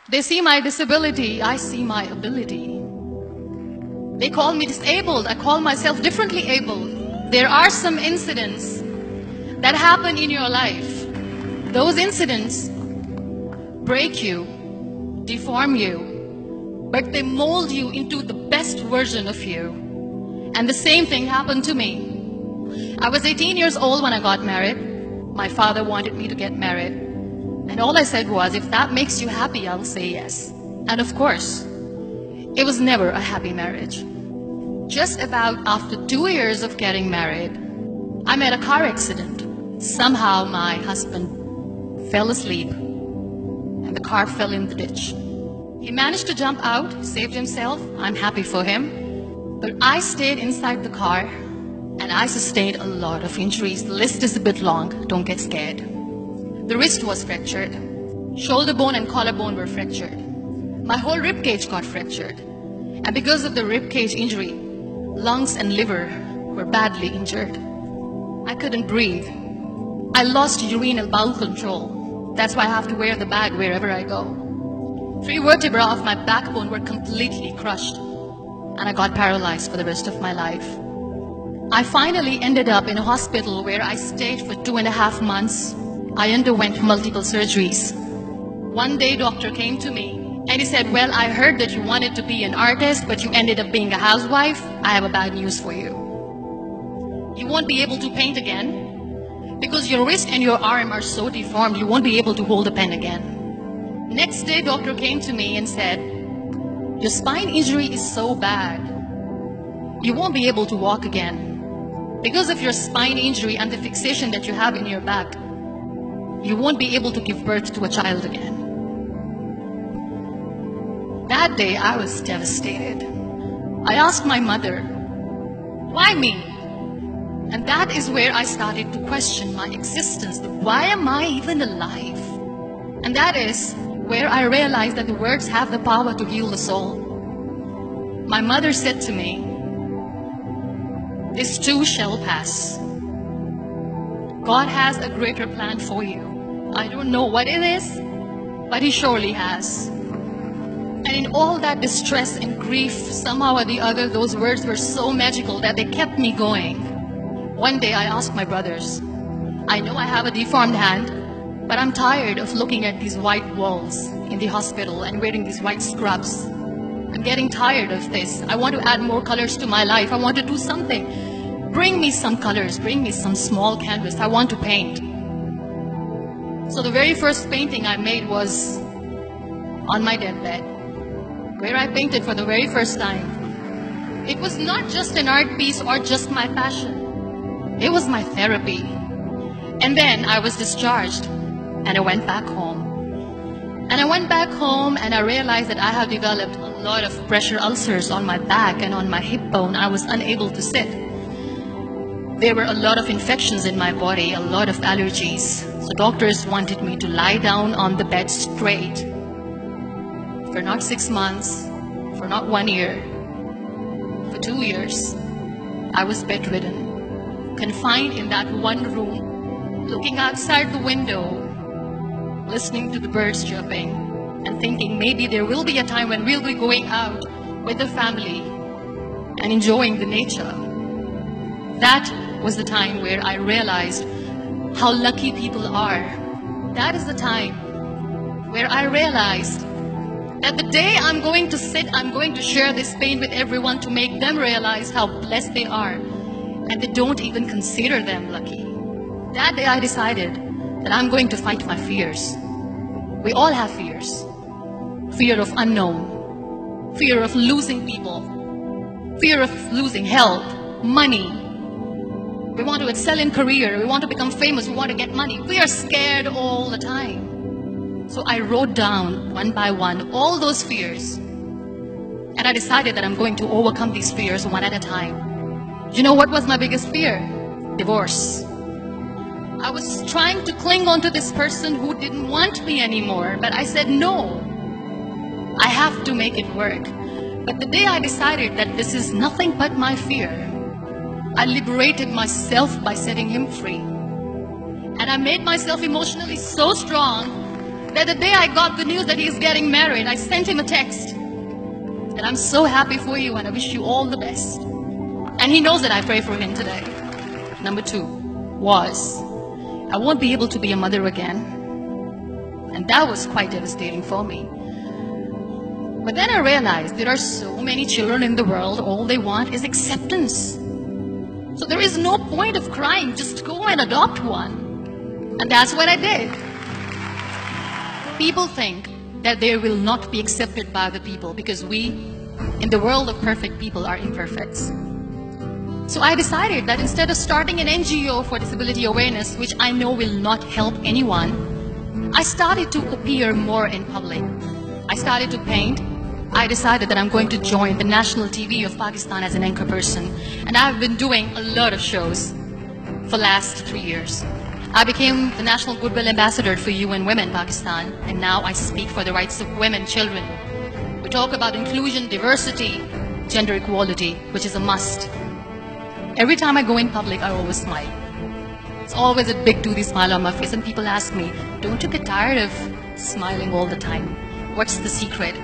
They see my disability, I see my ability. They call me disabled, I call myself differently abled. There are some incidents that happen in your life. Those incidents break you, deform you, but they mold you into the best version of you. And the same thing happened to me. I was 18 years old when I got married. My father wanted me to get married. And all I said was, if that makes you happy, I'll say yes. And of course, it was never a happy marriage. Just about after 2 years of getting married, I met a car accident. Somehow my husband fell asleep and the car fell in the ditch. He managed to jump out, saved himself. I'm happy for him. But I stayed inside the car and I sustained a lot of injuries. The list is a bit long, don't get scared. The wrist was fractured. Shoulder bone and collarbone were fractured. My whole rib cage got fractured. And because of the rib cage injury, lungs and liver were badly injured. I couldn't breathe. I lost urinary bowel control. That's why I have to wear the bag wherever I go. 3 vertebrae of my backbone were completely crushed. And I got paralyzed for the rest of my life. I finally ended up in a hospital where I stayed for 2.5 months. I underwent multiple surgeries. One day, doctor came to me and he said, well, I heard that you wanted to be an artist, but you ended up being a housewife. I have a bad news for you. You won't be able to paint again because your wrist and your arm are so deformed, you won't be able to hold a pen again. Next day, doctor came to me and said, your spine injury is so bad, you won't be able to walk again. Because of your spine injury and the fixation that you have in your back, you won't be able to give birth to a child again. That day, I was devastated. I asked my mother, why me? And that is where I started to question my existence. Why am I even alive? And that is where I realized that the words have the power to heal the soul. My mother said to me, this too shall pass. God has a greater plan for you. I don't know what it is, but He surely has. And in all that distress and grief, somehow or the other, those words were so magical that they kept me going. One day I asked my brothers, I know I have a deformed hand, but I'm tired of looking at these white walls in the hospital and wearing these white scrubs. I'm getting tired of this. I want to add more colors to my life. I want to do something. Bring me some colors. Bring me some small canvas. I want to paint. So the very first painting I made was on my deathbed, where I painted for the very first time. It was not just an art piece or just my passion. It was my therapy. And then I was discharged and I went back home. And I went back home and I realized that I have developed a lot of pressure ulcers on my back and on my hip bone. I was unable to sit. There were a lot of infections in my body, a lot of allergies. So doctors wanted me to lie down on the bed straight for not 6 months, for not 1 year, for 2 years. I was bedridden, confined in that one room, looking outside the window, listening to the birds chirping, and thinking maybe there will be a time when we'll be going out with the family and enjoying the nature. That was the time where I realized how lucky people are. That is the time where I realized that the day I'm going to sit, I'm going to share this pain with everyone to make them realize how blessed they are, and they don't even consider them lucky. That day I decided that I'm going to fight my fears. We all have fears. Fear of unknown, fear of losing people, fear of losing health, money. We want to excel in career, we want to become famous, we want to get money. We are scared all the time. So I wrote down one by one all those fears. And I decided that I'm going to overcome these fears one at a time. You know what was my biggest fear? Divorce. I was trying to cling on to this person who didn't want me anymore, but I said no. I have to make it work. But the day I decided that this is nothing but my fear, I liberated myself by setting him free. And I made myself emotionally so strong that the day I got the news that he's getting married, I sent him a text. And I'm so happy for you and I wish you all the best. And he knows that I pray for him today. Number 2 was, I won't be able to be a mother again. And that was quite devastating for me. But then I realized there are so many children in the world, all they want is acceptance. So there is no point of crying, just go and adopt one. And that's what I did. People think that they will not be accepted by the people because we, in the world of perfect people, are imperfects. So I decided that instead of starting an NGO for disability awareness, which I know will not help anyone, I started to appear more in public. I started to paint. I decided that I'm going to join the national TV of Pakistan as an anchor person. And I've been doing a lot of shows for the last 3 years. I became the National Goodwill Ambassador for UN Women Pakistan, and now I speak for the rights of women, children. We talk about inclusion, diversity, gender equality, which is a must. Every time I go in public, I always smile. It's always a big toothy smile on my face, and people ask me, don't you get tired of smiling all the time? What's the secret?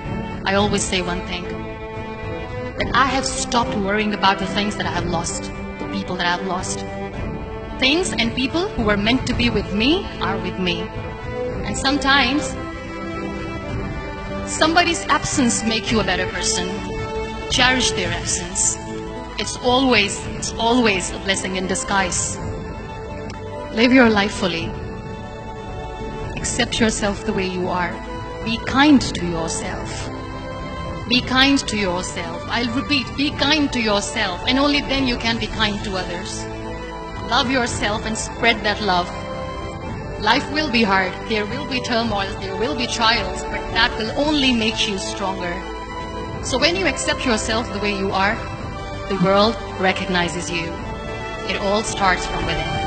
I always say one thing, that I have stopped worrying about the things that I have lost, the people that I have lost. Things and people who were meant to be with me are with me. And sometimes, somebody's absence makes you a better person. Cherish their absence. It's always a blessing in disguise. Live your life fully. Accept yourself the way you are. Be kind to yourself. Be kind to yourself. I'll repeat, be kind to yourself, and only then you can be kind to others. Love yourself and spread that love. Life will be hard. There will be turmoil. There will be trials, but that will only make you stronger. So when you accept yourself the way you are, the world recognizes you. It all starts from within.